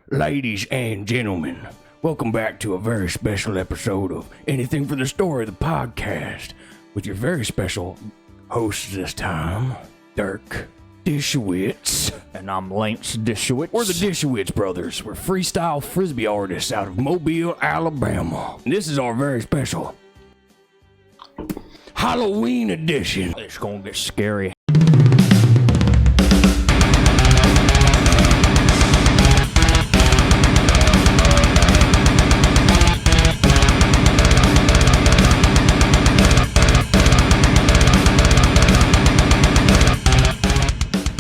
Ladies and gentlemen, welcome back to a very special episode of Anything for the Story, the podcast, with your very special hosts this time, Dirk Dishowitz. And I'm Lance Dishowitz. We're the Dishowitz brothers. We're freestyle frisbee artists out of Mobile, Alabama. And this is our very special Halloween edition. It's gonna get scary.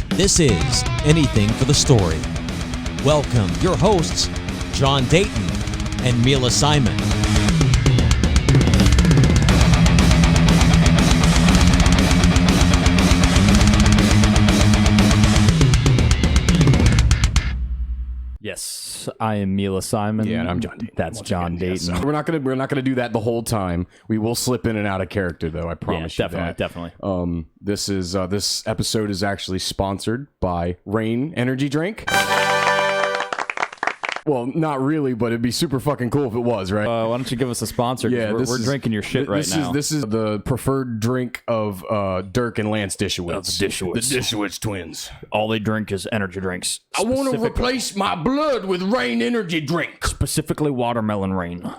This is Anything for the Story. Welcome your hosts, John Dayton and Mila Simon. Yes, I am Mila Simon. Yeah, and I'm John Dayton. That's John Dayton. Yes. We're not gonna do that the whole time. We will slip in and out of character, though. I promise you that. Definitely. This episode is actually sponsored by Rain Energy Drink. Well, not really, but it'd be super fucking cool if it was, right? Why don't you give us a sponsor? Yeah, we're drinking your shit right now. This is the preferred drink of Dirk and Lance Dishowitz. The Dishowitz twins. All they drink is energy drinks. I want to replace my blood with Rain Energy Drink. Specifically watermelon rain.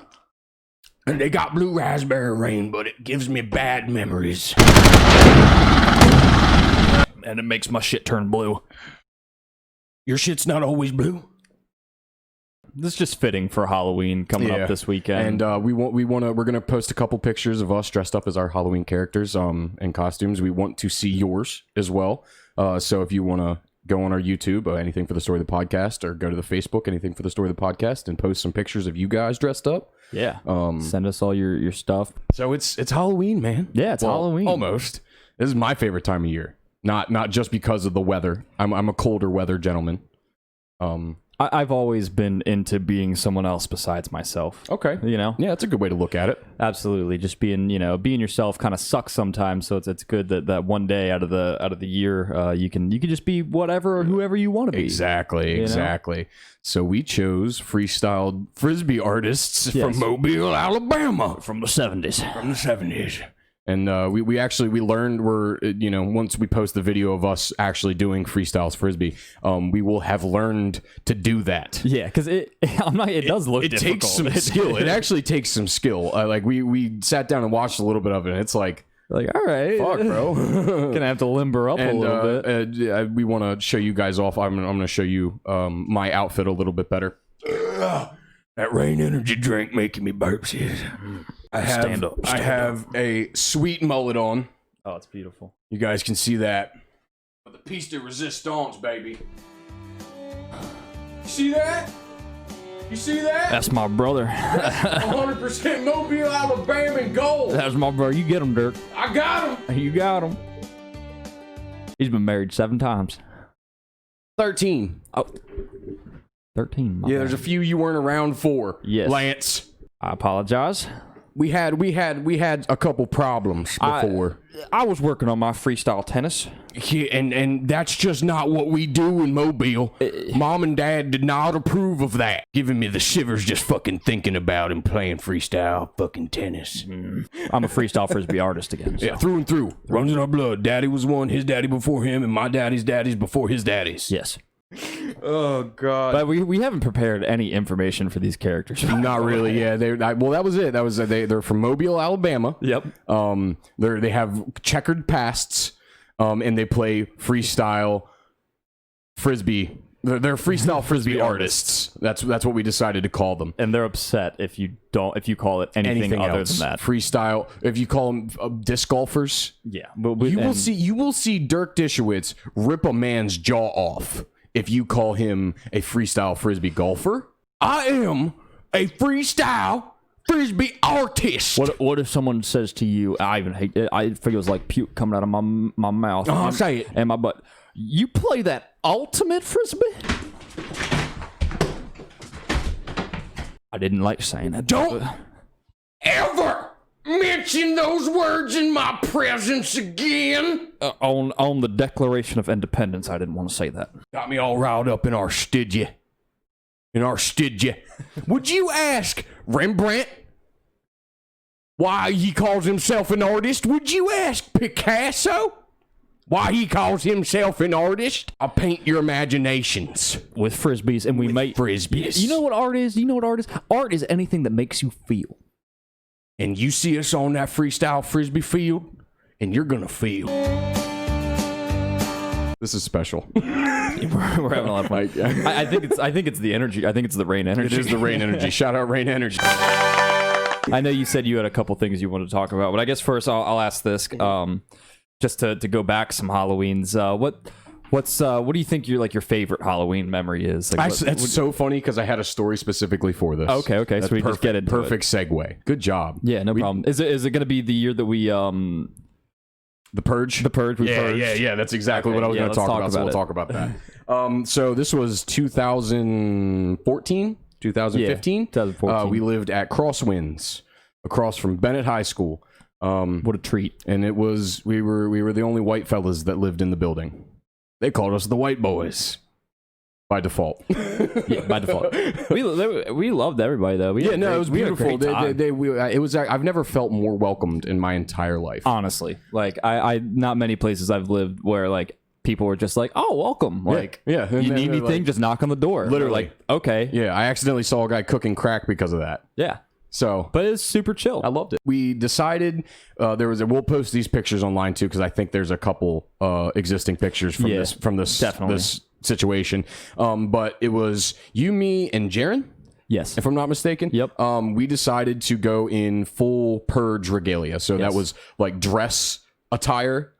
And they got blue raspberry rain, but it gives me bad memories. And it makes my shit turn blue. Your shit's not always blue? This is just fitting for Halloween coming up this weekend. And we're gonna post a couple pictures of us dressed up as our Halloween characters in costumes. We want to see yours as well. So if you want to go on our YouTube, Anything for the Story of the Podcast, or go to the Facebook, Anything for the Story of the Podcast, and post some pictures of you guys dressed up. Yeah. Send us all your stuff. So it's Halloween, man. Yeah, it's Halloween. Almost. This is my favorite time of year. Not just because of the weather. I'm a colder weather gentleman. I've always been into being someone else besides myself. Okay. You know? Yeah, that's a good way to look at it. Absolutely. Just being yourself kind of sucks sometimes. So it's good that one day out of the year, you can just be whatever or whoever you want to be. Exactly. So we chose freestyle frisbee artists Yes. from Mobile, Alabama. From the 70s. From the 70s. And we learned once we post the video of us actually doing freestyles frisbee, we will have learned to do that. Yeah, because it does look it difficult. takes some skill. It actually takes some skill. We sat down and watched a little bit of it, and it's like all right, fuck, bro. Gonna have to limber up a little bit. We want to show you guys off. I'm gonna show you my outfit a little bit better. That Rain Energy Drink making me burp shit. I have a sweet mullet on. Oh, it's beautiful. You guys can see that. But the piece de resistance, baby. You see that? You see that? That's my brother. 100% Mobile, Alabama gold. That's my brother. You get him, Dirk. I got him. You got him. He's been married 7 times. 13. Oh. 13. Yeah, there's a few you weren't around for. Yes. Lance. I apologize. We had a couple problems before. I was working on my freestyle tennis. Yeah, and that's just not what we do in Mobile. Mom and Dad did not approve of that. Giving me the shivers just fucking thinking about him playing freestyle fucking tennis. I'm a freestyle frisbee artist again. So. Yeah, through and through. Runs in our blood. Daddy was one, his daddy before him, and my daddy's before his daddy's. Yes. Oh God! But we haven't prepared any information for these characters. Not really. Yeah. That was it. That was they're from Mobile, Alabama. Yep. They have checkered pasts. And they play freestyle frisbee. They're freestyle frisbee artists. That's what we decided to call them. And they're upset if you call it anything other else than that. Freestyle. If you call them disc golfers. Yeah. You will see Dirk Dishowitz rip a man's jaw off if you call him a freestyle frisbee golfer. I am a freestyle frisbee artist. What if someone says to you, I even hate it, it feels like puke coming out of my mouth. I'll say it. And my butt. You play that ultimate frisbee? I didn't like saying that. Don't ever mention those words in my presence again. On the Declaration of Independence, I didn't want to say that. Got me all riled up in our, did you? and arsted you. Would you ask Rembrandt why he calls himself an artist? Would you ask Picasso why he calls himself an artist? I'll paint your imaginations with frisbees, and we make frisbees. You know what art is? You know what art is? Art is anything that makes you feel. And you see us on that freestyle frisbee field, and you're gonna feel. This is special. We're having a lot of fun. I think it's the energy. I think it's the rain energy. It is the rain energy. Shout out rain energy. I know you said you had a couple things you wanted to talk about, but I guess first I'll ask this, just to go back some Halloweens. What do you think your favorite Halloween memory is? Like, That's so funny because I had a story specifically for this. Okay, so we just get into perfect segue. Good job. Yeah, no problem. Is it going to be the year that we The Purge? The Purge. Yeah. That's exactly what I was going to talk about. So we'll talk about that. So this was 2014, 2015. 2014. We lived at Crosswinds, across from Bennett High School. What a treat! And it was we were the only white fellas that lived in the building. They called us the White Boys. By default. Yeah, by default. We loved everybody though. It was beautiful. I've never felt more welcomed in my entire life. Honestly, like I not many places I've lived where like people were just like, "Oh, welcome." Like, yeah. You need anything? Just knock on the door. Literally, like, okay. Yeah, I accidentally saw a guy cooking crack because of that. Yeah. So, but it's super chill. I loved it. We decided we'll post these pictures online too because I think there's a couple existing pictures from this situation. But it was you, me, and Jaren. Yes, if I'm not mistaken. Yep. We decided to go in full purge regalia, so that was like dress attire.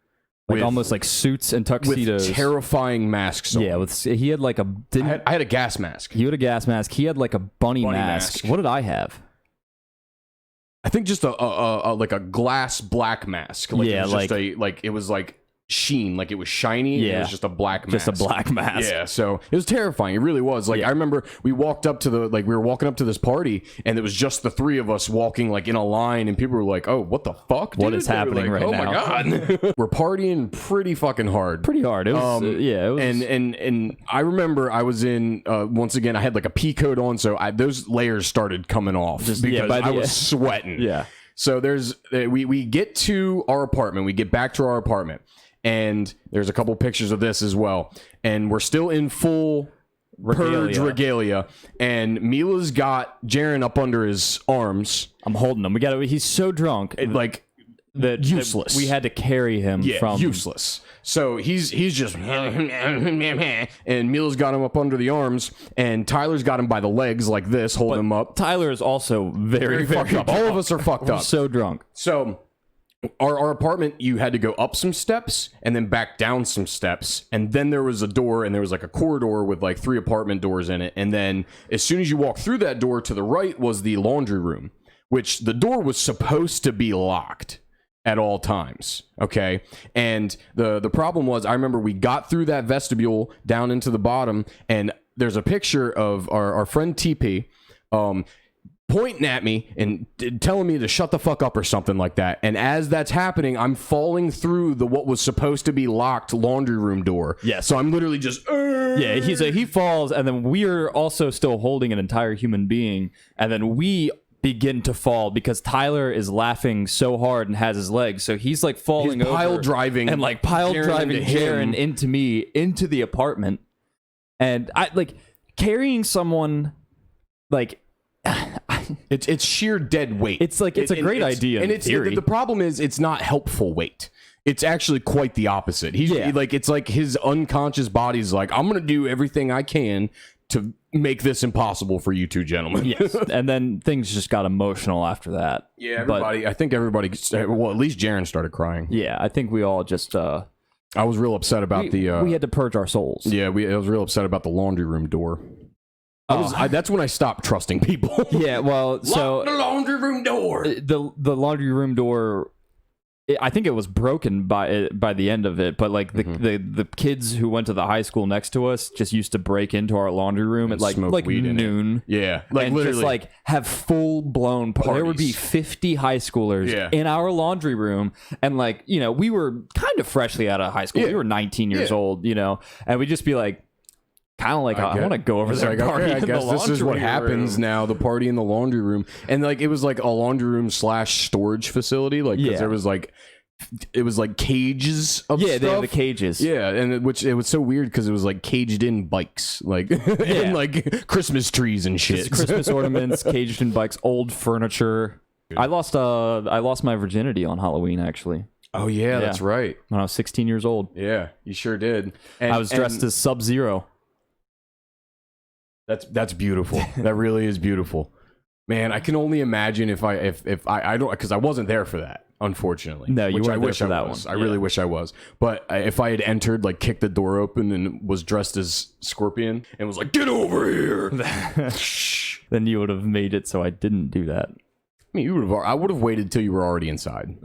Like almost like suits and tuxedos. With terrifying masks on. Yeah, he had like I had a gas mask. You had a gas mask. He had like a bunny mask. What did I have? I think just a like a glass black mask. Like yeah, it was like sheen, like it was shiny. Yeah, it was just a black mask. Just a black mask. Yeah, so it was terrifying. It really was. Like I remember we walked up to we were walking up to this party, and it was just the three of us walking like in a line, and people were like, "Oh, what the fuck? What is happening right now? Oh my god!" We're partying pretty fucking hard. Pretty hard. It was, it was. And I remember I was in once again. I had like a pea coat on, so those layers started coming off because I was sweating. Yeah. So we get to our apartment. We get back to our apartment. And there's a couple pictures of this as well. And we're still in full purge regalia. And Mila's got Jaren up under his arms. I'm holding him. He's so drunk. Useless. We had to carry him from... useless. So he's just... and Mila's got him up under the arms. And Tyler's got him by the legs like this, holding him up. Tyler is also very fucked up. All of us are fucked up. So drunk. So... Our apartment, you had to go up some steps and then back down some steps. And then there was a door, and there was like a corridor with like 3 apartment doors in it. And then as soon as you walk through that door, to the right was the laundry room, which the door was supposed to be locked at all times. Okay. And the problem was, I remember we got through that vestibule down into the bottom, and there's a picture of our friend TP, pointing at me and telling me to shut the fuck up or something like that. And as that's happening, I'm falling through what was supposed to be locked laundry room door. Yeah. So I'm literally just... Yeah, he falls, and then we are also still holding an entire human being, and then we begin to fall because Tyler is laughing so hard and has his legs, so he's like falling over. Pile driving Jaren into me, into the apartment. And I like carrying someone like... It's sheer dead weight. It's like it's a great idea, and in theory. The problem is it's not helpful weight. It's actually quite the opposite. It's like his unconscious body's like, I'm gonna do everything I can to make this impossible for you two gentlemen. Yes, and then things just got emotional after that. Yeah, I think everybody. Well, at least Jaren started crying. Yeah, I think we all just. I was real upset about we had to purge our souls. Yeah, I was real upset about the laundry room door. That's when I stopped trusting people. Yeah, well, so lock the laundry room door. The laundry room door, I think it was broken by the end of it. But like the kids who went to the high school next to us just used to break into our laundry room at like noon. Yeah, and literally just like have full blown parties. There would be 50 high schoolers in our laundry room, and like we were kind of freshly out of high school. We were 19 years old, and we'd just be like, kind of like, I want to go over It's there like, and party okay, I in guess the this is what laundry happens room. now. The party in the laundry room, and like it was like a laundry room / storage facility. Like 'cause there was like. It was like cages of stuff. They have the cages. Yeah, and it was so weird because it was like caged in bikes, like and like Christmas trees and shit. Just Christmas ornaments, caged in bikes, old furniture. I lost my virginity on Halloween, actually. Oh yeah, that's right. When I was 16 years old. Yeah, you sure did. And I was dressed as Sub-Zero. That's beautiful. That really is beautiful. Man, I can only imagine if I don't, because I wasn't there for that, unfortunately. No, you which I weren't there wish for I that was. one. I really wish I was. But if I had entered, like, kicked the door open and was dressed as Scorpion and was like, "Get over here," then you would have made it so I didn't do that. I mean, I would have waited till you were already inside.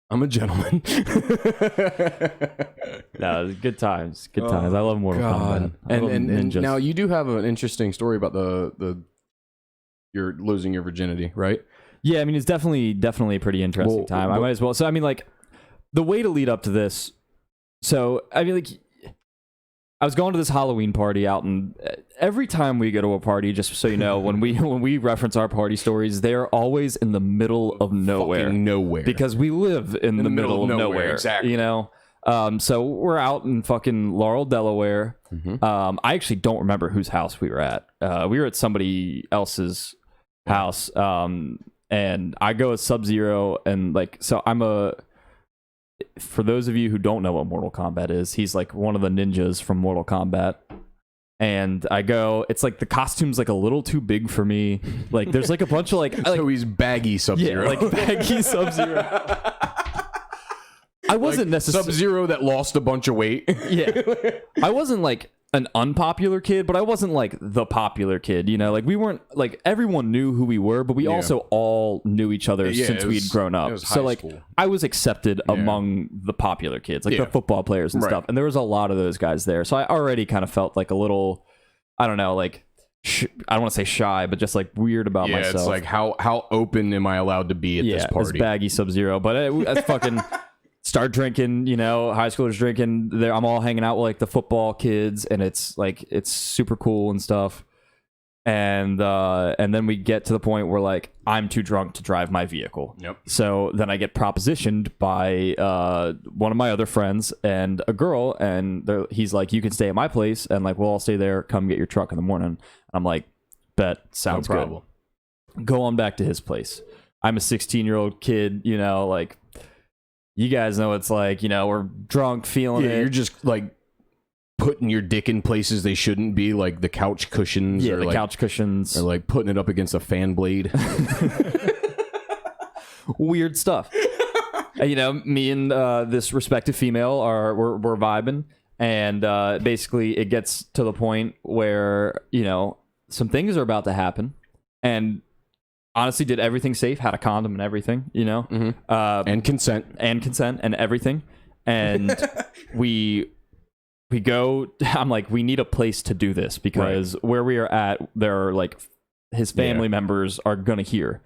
I'm a gentleman. No, it was good times. Good times. I love Mortal Kombat. I love And ninjas. now you do have an interesting story about the you're losing your virginity, right? Yeah, I mean, it's definitely a pretty interesting time. I might as well. So, I mean, like, the way to lead up to this. So, I mean, like, I was going to this Halloween party out, and every time we go to a party, just so you know, when we reference our party stories, they're always in the middle of nowhere. Fucking nowhere. Because we live in the middle of nowhere. Exactly. You know? So we're out in fucking Laurel, Delaware. I actually don't remember whose house we were at. We were at somebody else's house. And I go as Sub-Zero, and like, so for those of you who don't know what Mortal Kombat is, he's like one of the ninjas from Mortal Kombat. And I go, it's like the costume's like a little too big for me. Like there's like a bunch of like so he's baggy Sub-Zero. Yeah, like baggy Sub-Zero. I wasn't necessarily Sub-Zero that lost a bunch of weight. Yeah. I wasn't like an unpopular kid, but I wasn't like the popular kid, you know? Like we weren't like everyone knew who we were, but we also all knew each other since we'd grown up. So like school. I was accepted among the popular kids, like the football players and stuff. And there was a lot of those guys there. So I already kind of felt like a little, I don't know, like I don't want to say shy, but just like weird about myself. It's like how open am I allowed to be at this party? As baggy Sub-Zero, but I fucking start drinking, you know, high schoolers drinking there. I'm all hanging out with like the football kids, and it's like it's super cool and stuff. And then we get to the point where like I'm too drunk to drive my vehicle. Yep. So then I get propositioned by one of my other friends and a girl, and he's like, "You can stay at my place, and like we'll all stay there. Come get your truck in the morning." I'm like, "Bet, sounds good." Go on back to his place. I'm a 16-year-old kid, you know, like you guys know it's like, you know, we're drunk, feeling it. You're just like putting your dick in places they shouldn't be, like the couch cushions. Yeah, or the like, couch cushions. Or like putting it up against a fan blade. Weird stuff. You know, me and this respective female we're vibing, and basically it gets to the point where, you know, some things are about to happen, and honestly did everything safe, had a condom and everything, you know, and consent and everything, and we go. I'm like, we need a place to do this because where we are at, there are like his family members are gonna hear,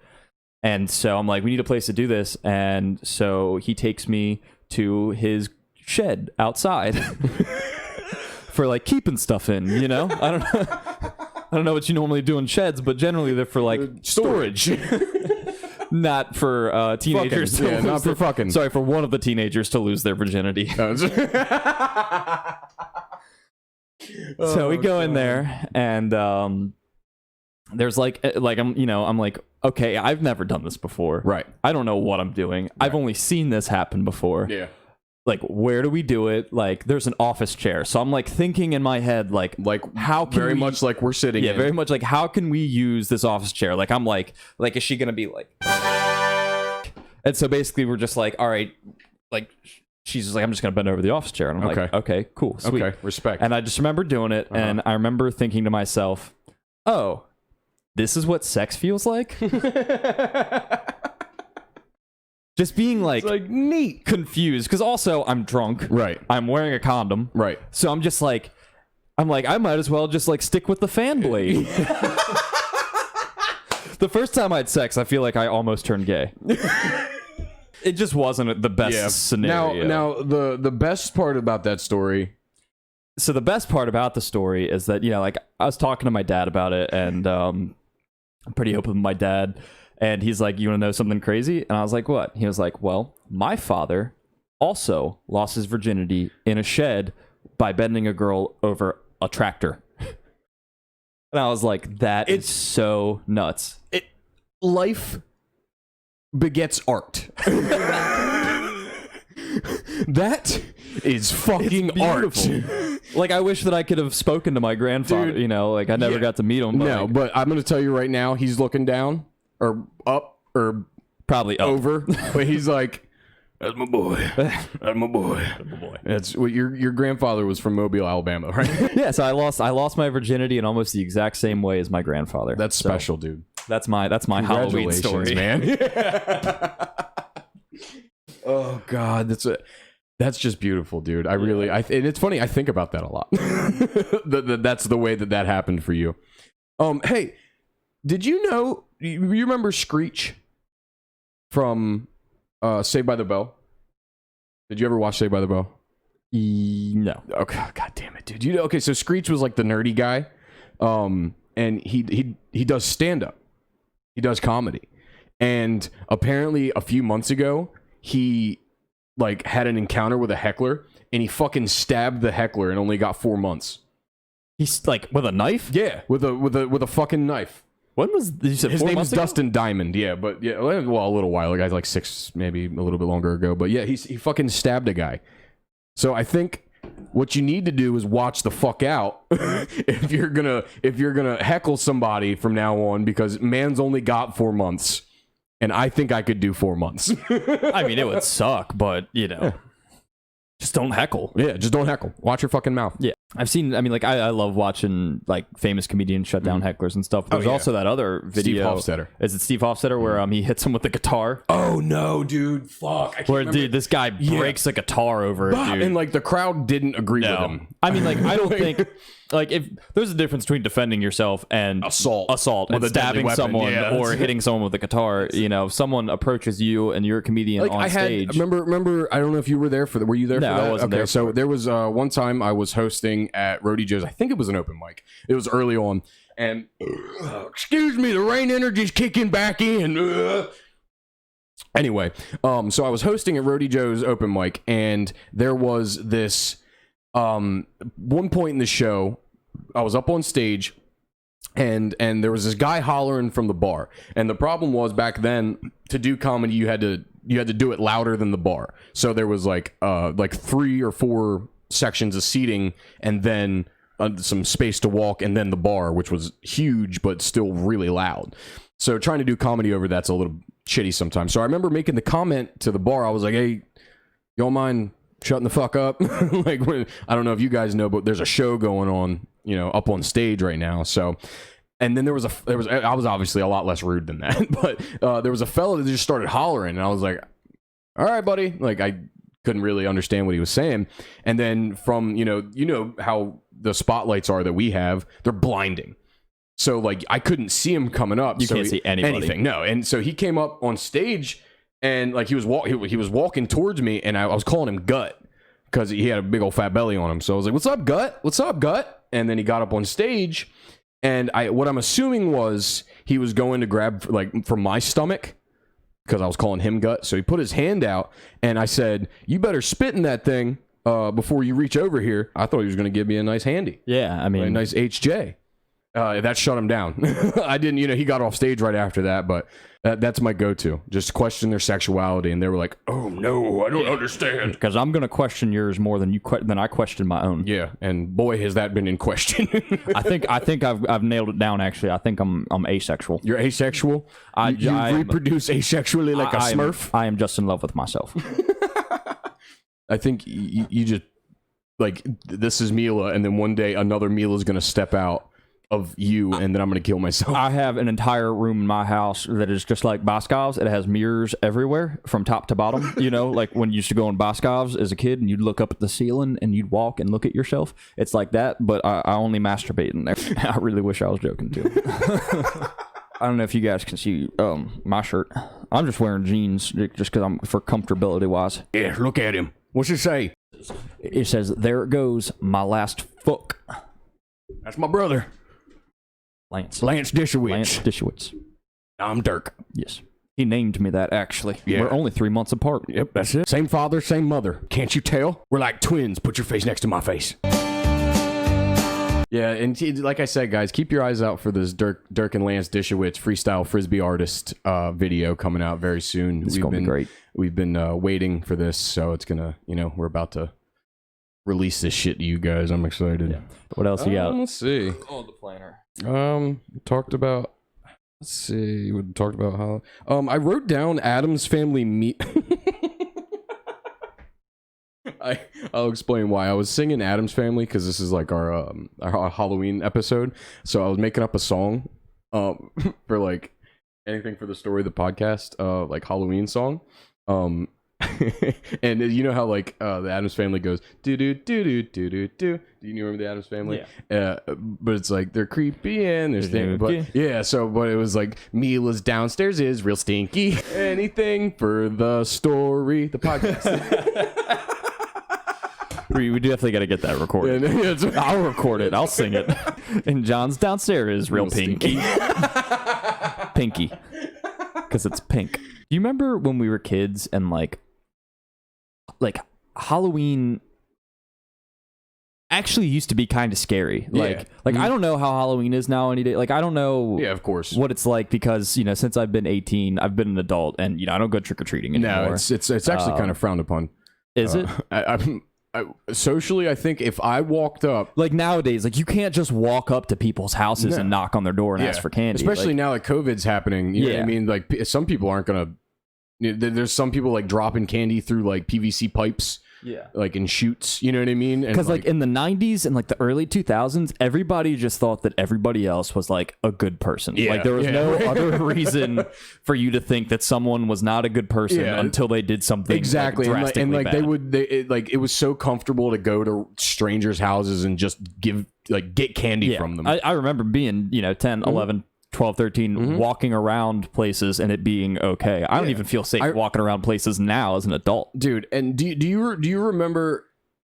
and so I'm like, we need a place to do this, and so he takes me to his shed outside for like keeping stuff in, you know. I don't know what you normally do in sheds, but generally they're for like storage. Not for teenagers. Fucking, not for fucking. Sorry, for one of the teenagers to lose their virginity. So we go in there, and there's like I'm like, okay, I've never done this before. Right. I don't know what I'm doing. Right. I've only seen this happen before. Yeah. Like, where do we do it? Like, there's an office chair. So I'm like thinking in my head, like how can very much like we're sitting in. Very much like, how can we use this office chair? Like, I'm like, is she going to be like, and so basically we're just like, all right, like, she's just like, I'm just going to bend over the office chair. And I'm like, okay, cool, sweet. Okay, respect. And I just remember doing it. And I remember thinking to myself, oh, this is what sex feels like? Just being like neat, confused, because also I'm drunk. Right. I'm wearing a condom. Right. So I'm just like, I might as well just like stick with the fan blade. The first time I had sex, I feel like I almost turned gay. It just wasn't the best scenario. Now the best part about that story, So the best part about the story is that, like I was talking to my dad about it, and I'm pretty open with my dad, and he's like, you want to know something crazy? And I was like, what? He was like, well, my father also lost his virginity in a shed by bending a girl over a tractor. And I was like, that is so nuts. Life begets art. That is fucking art. Like, I wish that I could have spoken to my grandfather. Dude, Like I never got to meet him. But No, but I'm going to tell you right now, he's looking down or up or probably up. over, but he's like, that's my boy. That's my boy. That's my boy. That's what your grandfather was from Mobile, Alabama, right? Yeah, so I lost my virginity in almost the exact same way as my grandfather. That's special, dude. That's my Halloween story, man. Oh God, that's just beautiful, dude. And it's funny. I think about that a lot. That's the way that happened for you. Hey, did you know? You remember Screech from Saved by the Bell? Did you ever watch Saved by the Bell? No. Okay, God damn it, dude. Okay, so Screech was like the nerdy guy, and he does stand up. He does comedy, and apparently a few months ago he like had an encounter with a heckler, and he fucking stabbed the heckler and only got 4 months. He's like with a knife? Yeah, with a fucking knife. When was you said his 4 name months is ago? Dustin Diamond? Yeah, but yeah, well, a little while ago, like 6, maybe a little bit longer ago. But yeah, he fucking stabbed a guy. So I think what you need to do is watch the fuck out if you're gonna heckle somebody from now on, because man's only got 4 months. And I think I could do 4 months. I mean, it would suck, but just don't heckle. Yeah, just don't heckle. Watch your fucking mouth. Yeah. I love watching like famous comedians shut down hecklers and stuff. There's also that other video. Steve Hofstetter. Is it Steve Hofstetter where he hits him with the guitar? Oh no, dude. Fuck. I can't remember. Dude, this guy breaks a guitar over it, dude. And like the crowd didn't agree with him. I mean, like, I don't think like if there's a difference between defending yourself and assault and stabbing someone or hitting someone with a guitar. If someone approaches you and you're a comedian like on stage. Remember, I don't know if you were there for that. Were you there for that? I wasn't there. So there was one time I was hosting at Roadie Joe's. I think it was an open mic. It was early on. And excuse me, the rain energy's kicking back in. Anyway, so I was hosting at Roadie Joe's open mic, and there was this one point in the show, I was up on stage, and there was this guy hollering from the bar. And the problem was, back then, to do comedy, you had to do it louder than the bar. So there was like 3 or 4 sections of seating, and then some space to walk, and then the bar, which was huge but still really loud. So trying to do comedy over that's a little shitty sometimes. So I remember making the comment to the bar. I was like, "Hey, y'all mind shutting the fuck up?" Like, I don't know if you guys know, but there's a show going on, up on stage right now. So, and then I was obviously a lot less rude than that, but there was a fella that just started hollering, and I was like, "All right, buddy." Like, I couldn't really understand what he was saying. And then from, how the spotlights are that we have, they're blinding. So like I couldn't see him coming up. You can't see anything. No. And so he came up on stage, and like he was walking towards me, and I was calling him Gut because he had a big old fat belly on him. So I was like, "What's up, Gut? What's up, Gut?" And then he got up on stage, and what I'm assuming was he was going to grab from my stomach, because I was calling him Gut. So he put his hand out, and I said, "You better spit in that thing before you reach over here." I thought he was going to give me a nice handy. Yeah, I mean, a nice HJ. That shut him down. I didn't, he got off stage right after that, but that's my go-to. Just question their sexuality, and they were like, "Oh no, I don't understand." Because I'm going to question yours more than I question my own. Yeah, and boy, has that been in question. I think I've nailed it down. Actually, I think I'm asexual. You're asexual. You reproduce asexually like a Smurf. I am just in love with myself. I think you just like, this is Mila, and then one day another Mila is going to step out of you, and then I'm going to kill myself. I have an entire room in my house that is just like Boscov's. It has mirrors everywhere from top to bottom. Like when you used to go on Boscov's as a kid, and you'd look up at the ceiling and you'd walk and look at yourself. It's like that, but I only masturbate in there. I really wish I was joking too. I don't know if you guys can see my shirt. I'm just wearing jeans just because I'm for comfortability wise. Yeah, look at him. What's it say? It says, "There goes my last fuck." That's my brother, Lance Dishowitz. Lance Dishowitz. I'm Dirk. Yes. He named me that, actually. Yeah. We're only 3 months apart. Yep, that's it. Same father, same mother. Can't you tell? We're like twins. Put your face next to my face. Yeah, and like I said, guys, keep your eyes out for this Dirk and Lance Dishowitz freestyle frisbee artist video coming out very soon. It's going to be great. We've been waiting for this, so it's gonna, we're about to release this shit to you guys. I'm excited. Yeah. What else you got? Let's see. Oh, the planner. Talked about. Let's see. We talked about how. I wrote down Adam's Family meat. I'll explain why. I was singing Adam's Family because this is like our Halloween episode. So I was making up a song for like anything for the story of the podcast, like Halloween song. And you know how like the Addams Family goes do do do do do do do. Do you remember the Addams Family? Yeah. But it's like they're creepy and they're stinky. But yeah, but it was like Mila's downstairs is real stinky. Anything for the story, the podcast. We definitely got to get that recorded. I'll record it. I'll sing it. And John's downstairs is real pinky. Pinky. Because it's pink. Do you remember when we were kids and like Halloween actually used to be kind of scary? Like I don't know how Halloween is now any day. Like I don't know of course what it's like because since I've been 18 I've been an adult and I don't go trick-or-treating anymore. No, it's actually kind of frowned upon. Is it? Socially, I think if I walked up, like nowadays, like you can't just walk up to people's houses and knock on their door and ask for candy. Especially now that COVID's happening. You know what I mean? Like some people aren't gonna. There's some people like dropping candy through like PVC pipes. Yeah, like in chutes, you know what I mean? Because like in the 90s and like the early 2000s, everybody just thought that everybody else was like a good person. Yeah, like there was no other reason for you to think that someone was not a good person until they did something exactly like, and like bad. It was so comfortable to go to strangers' houses and just get candy from them. I remember being 10, 11, 12, 13, walking around places and it being okay. I don't even feel safe walking around places now as an adult. Dude, and do you remember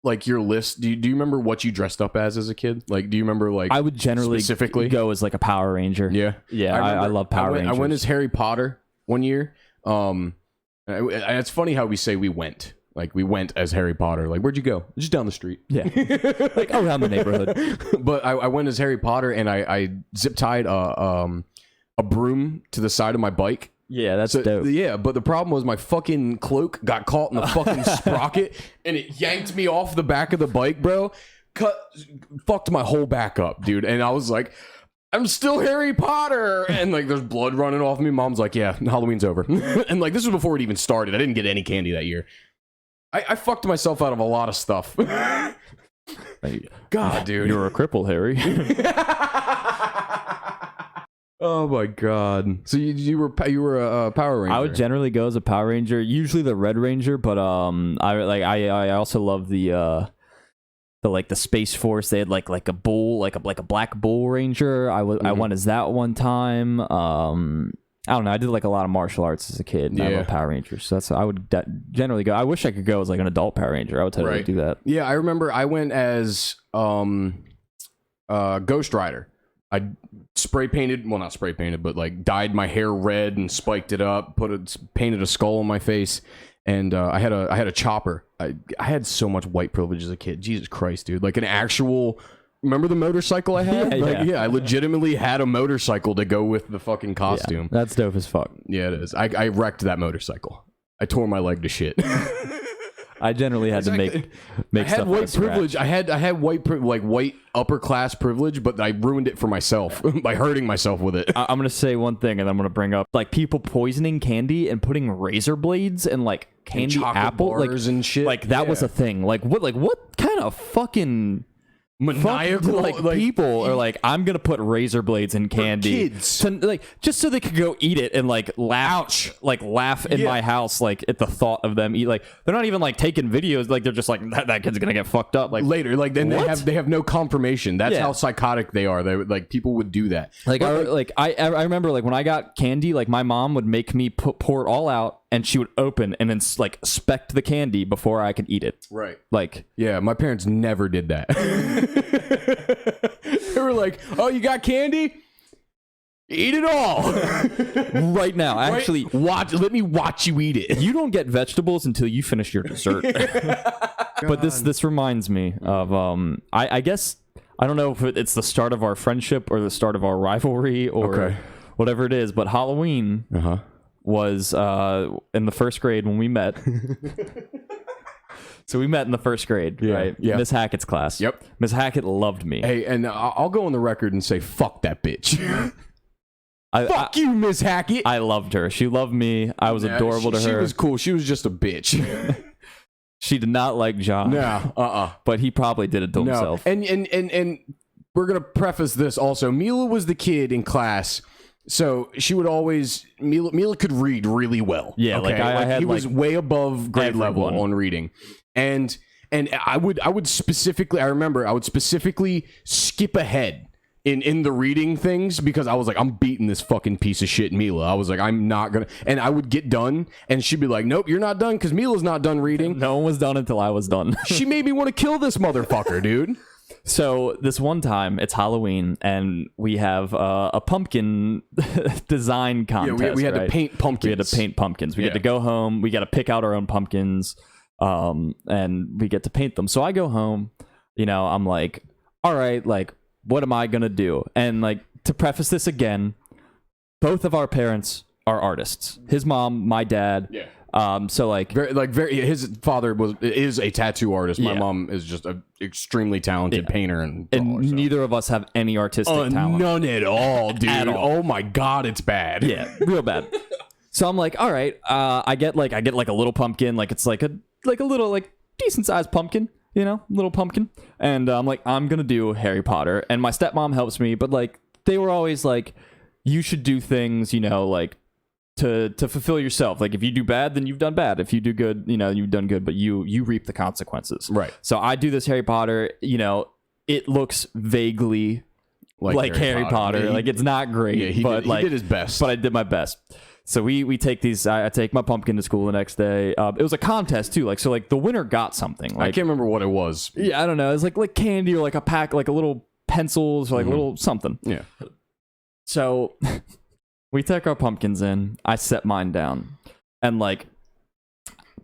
like your list? Do you remember what you dressed up as a kid? Like, do you remember like I would generally specifically go as like a Power Ranger. Yeah. I love Power Rangers. I went as Harry Potter one year. It's funny how we say we went. Like, we went as Harry Potter. Like, where'd you go? Just down the street. Yeah. Like, around the neighborhood. But I went as Harry Potter, and I zip-tied a broom to the side of my bike. Yeah, that's dope. Yeah, but the problem was my fucking cloak got caught in the fucking sprocket, and it yanked me off the back of the bike, bro. Fucked my whole back up, dude. And I was like, I'm still Harry Potter, and like there's blood running off me. Mom's like, yeah, Halloween's over. And like this was before it even started. I didn't get any candy that year. I fucked myself out of a lot of stuff. God, dude, you're a cripple, Harry. Oh my god! So you were a Power Ranger. I would generally go as a Power Ranger, usually the Red Ranger, but I also love the Space Force. They had like a bull, like a black bull ranger. I went as that one time. I don't know. I did like a lot of martial arts as a kid. And I love Power Rangers. So I would generally go. I wish I could go as like an adult Power Ranger. I would totally do that. Yeah, I remember I went as Ghost Rider. I not spray painted, but like dyed my hair red and spiked it up, painted a skull on my face, and I had a chopper. I had so much white privilege as a kid. Jesus Christ, dude! Like an actual. Remember the motorcycle I had? I legitimately had a motorcycle to go with the fucking costume. Yeah, that's dope as fuck. Yeah, it is. I wrecked that motorcycle. I tore my leg to shit. I generally had to make I had stuff white privilege. I had white upper class privilege, but I ruined it for myself by hurting myself with it. I'm gonna say one thing, and I'm gonna bring up like people poisoning candy and putting razor blades and like candy apple bars and shit. Like that was a thing. Like what kind of fucking maniacal people are like, I'm gonna put razor blades in candy, kids, just so they could go eat it and like laugh, in my house, like at the thought of them eat. Like they're not even like taking videos, like they're just like that kid's gonna get fucked up. Like later, like then they have no confirmation. That's how psychotic they are. They like people would do that. I remember like when I got candy, like my mom would make me pour it all out and she would open and then like inspect the candy before I could eat it. Right. Like, yeah, my parents never did that. They were like, "Oh, you got candy? Eat it all right now." Right? Actually, let me watch you eat it. you don't get vegetables until you finish your dessert. But this reminds me of I guess I don't know if it's the start of our friendship or the start of our rivalry or whatever it is, but Halloween was in the first grade when we met. So we met in the first grade, right? Yeah. Miss Hackett's class. Yep. Miss Hackett loved me. Hey, and I'll go on the record and say, fuck that bitch. Fuck you, Miss Hackett. I loved her. She loved me. I was adorable to her. She was cool. She was just a bitch. She did not like John. No, But he probably did it to himself. And we're gonna preface this also. Mila was the kid in class, so she would always Mila could read really well. Yeah, okay? like I had, he was way above grade everyone. level on reading, and I would specifically skip ahead in the reading things because I was like, I'm beating this fucking piece of shit Mila. I was like, I'm not gonna, and I would get done and she'd be like, nope, you're not done because Mila's not done reading. No one was done until I was done. She made me want to kill this motherfucker, dude. So this one time, it's Halloween, and we have a pumpkin design contest. Yeah, we had to paint pumpkins. We had to paint pumpkins. We get to go home. We got to pick out our own pumpkins, and we get to paint them. So I go home. I'm like, all right, like, what am I gonna do? And like, to preface this again, both of our parents are artists. His mom, my dad. Yeah. So like very his father is a tattoo artist. My mom is just an extremely talented painter and neither of us have any artistic talent. None at all, dude. At all. Oh my god, it's bad. Yeah, real bad. So I'm like, all right, I get like a little pumpkin, like it's like a little like decent sized pumpkin, little pumpkin, and I'm like, I'm gonna do Harry Potter, and my stepmom helps me, but like they were always like, you should do things, like to fulfill yourself. Like if you do bad, then you've done bad. If you do good, you've done good, but you reap the consequences. Right. So I do this Harry Potter, it looks vaguely like Harry Potter. Like it's not great. Yeah, he did his best. But I did my best. So we take these. I take my pumpkin to school the next day. It was a contest too. Like the winner got something. Like, I can't remember what it was. Yeah, I don't know. It's like candy or like a pack, like a little pencils or like a little something. Yeah. So we take our pumpkins in. I set mine down, and like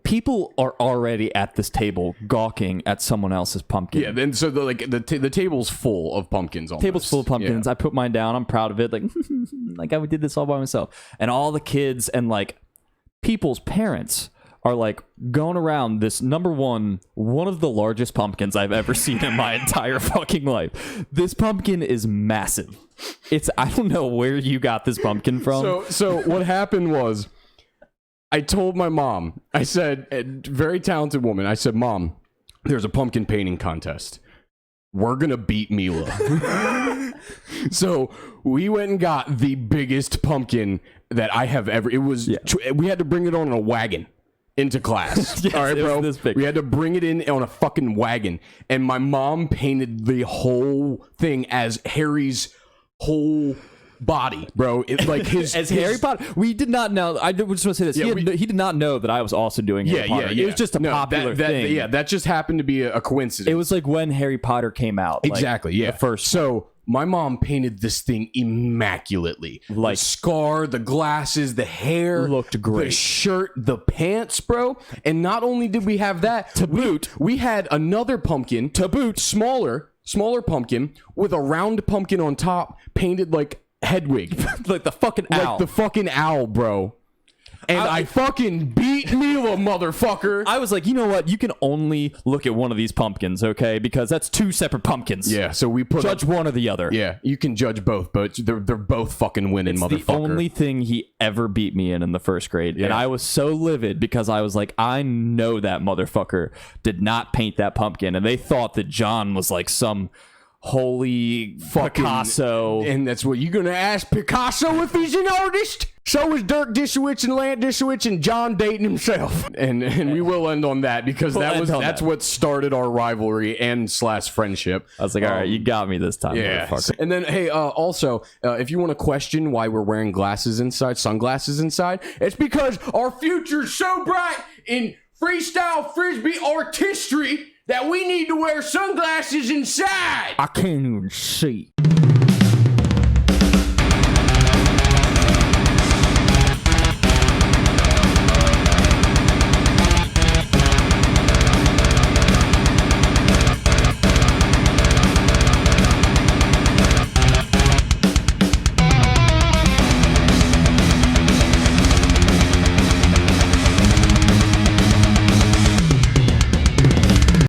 people are already at this table gawking at someone else's pumpkin. Yeah, then so the table's full of pumpkins. Almost. Table's full of pumpkins. I put mine down. I'm proud of it. Like like I did this all by myself. And all the kids and like people's parents are like going around this one of the largest pumpkins I've ever seen in my entire fucking life. This pumpkin is massive. I don't know where you got this pumpkin from. So what happened was I told my mom, I said, a very talented woman, I said, Mom, there's a pumpkin painting contest. We're going to beat Mila. So we went and got the biggest pumpkin that I have ever, we had to bring it on a wagon into class. Yes, all right, bro. This big. We had to bring it in on a fucking wagon. And my mom painted the whole thing as Harry's whole body, bro. It's like his Harry Potter. We did not know. I just want to say this. Yeah, he did not know that I was also doing Harry Potter. It was just a popular thing. Yeah, that just happened to be a coincidence. It was like when Harry Potter came out. Exactly. Like, the first. So my mom painted this thing immaculately. Like the scar, the glasses, the hair, looked great. The shirt, the pants, bro. And not only did we have that, to boot, we had another pumpkin to boot, smaller pumpkin with a round pumpkin on top, painted like Hedwig. Like the fucking owl. Like the fucking owl, bro. And I fucking beat Mila, motherfucker. I was like, you know what? You can only look at one of these pumpkins, okay? Because that's two separate pumpkins. Yeah, so we put judge one or the other. Yeah, you can judge both, but they're both fucking winning, it's motherfucker. The only thing he ever beat me in the first grade. Yeah. And I was so livid because I was like, I know that motherfucker did not paint that pumpkin. And they thought that John was like some holy fucking Picasso. And that's what you're gonna ask Picasso if he's an artist? So is Dirk Dishowitz and Lance Dishowitz and John Dayton himself. And we will end on that because that's what started our rivalry and / friendship. I was like, all right, you got me this time, motherfucker. And then, hey, also, if you want to question why we're wearing sunglasses inside, it's because our future's so bright in freestyle frisbee artistry that we need to wear sunglasses inside. I can't even see.